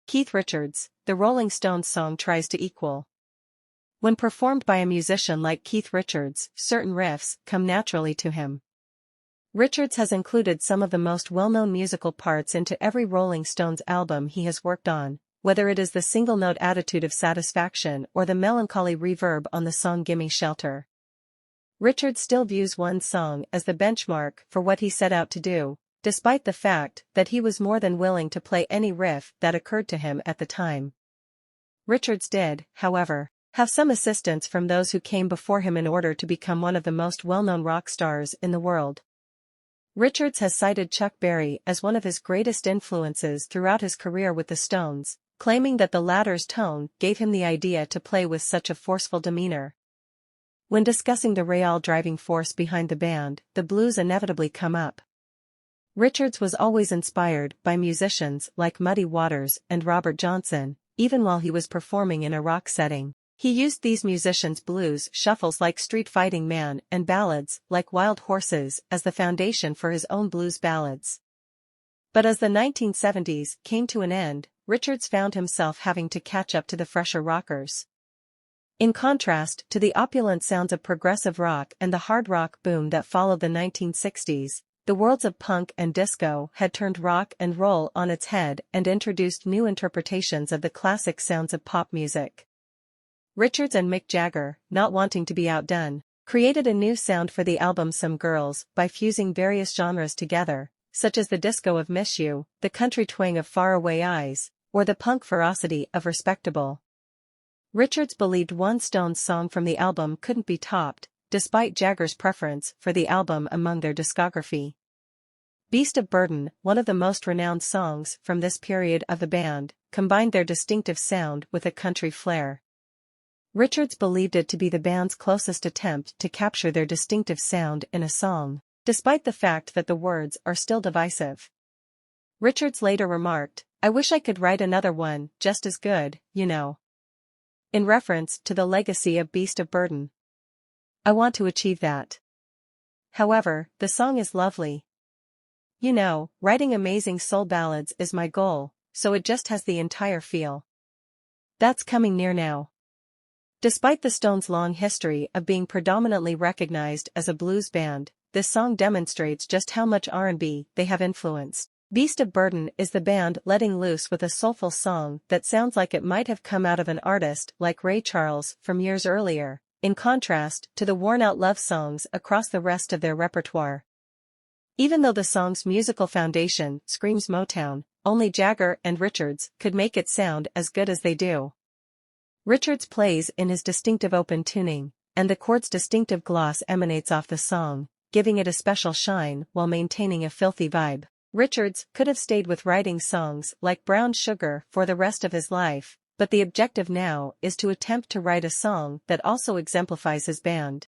Keith Richards, the Rolling Stones song tries to equal. When performed by a musician like Keith Richards, certain riffs come naturally to him. Richards has included some of the most well-known musical parts into every Rolling Stones album he has worked on, whether it is the single-note attitude of satisfaction or the melancholy reverb on the song Gimme Shelter. Richards still views one song as the benchmark for what he set out to do, despite the fact that he was more than willing to play any riff that occurred to him at the time. Richards did, however, have some assistance from those who came before him in order to become one of the most well-known rock stars in the world. Richards has cited Chuck Berry as one of his greatest influences throughout his career with the Stones, claiming that the latter's tone gave him the idea to play with such a forceful demeanor. When discussing the real driving force behind the band, the blues inevitably come up. Richards was always inspired by musicians like Muddy Waters and Robert Johnson, even while he was performing in a rock setting. He used these musicians' blues shuffles like Street Fighting Man and ballads like Wild Horses as the foundation for his own blues ballads. But as the 1970s came to an end, Richards found himself having to catch up to the fresher rockers. In contrast to the opulent sounds of progressive rock and the hard rock boom that followed the 1960s, the worlds of punk and disco had turned rock and roll on its head and introduced new interpretations of the classic sounds of pop music. Richards and Mick Jagger, not wanting to be outdone, created a new sound for the album Some Girls by fusing various genres together, such as the disco of Miss You, the country twang of Faraway Eyes, or the punk ferocity of Respectable. Richards believed one Stones song from the album couldn't be topped, despite Jagger's preference for the album among their discography. Beast of Burden, one of the most renowned songs from this period of the band, combined their distinctive sound with a country flair. Richards believed it to be the band's closest attempt to capture their distinctive sound in a song, despite the fact that the words are still divisive. Richards later remarked, "I wish I could write another one just as good, you know," in reference to the legacy of Beast of Burden. "I want to achieve that. However, the song is lovely. You know, writing amazing soul ballads is my goal, so it just has the entire feel. That's coming near now." Despite the Stones' long history of being predominantly recognized as a blues band, this song demonstrates just how much R&B they have influenced. Beast of Burden is the band letting loose with a soulful song that sounds like it might have come out of an artist like Ray Charles from years earlier, in contrast to the worn-out love songs across the rest of their repertoire. Even though the song's musical foundation screams Motown, only Jagger and Richards could make it sound as good as they do. Richards plays in his distinctive open tuning, and the chord's distinctive gloss emanates off the song, giving it a special shine while maintaining a filthy vibe. Richards could have stayed with writing songs like Brown Sugar for the rest of his life, but the objective now is to attempt to write a song that also exemplifies his band.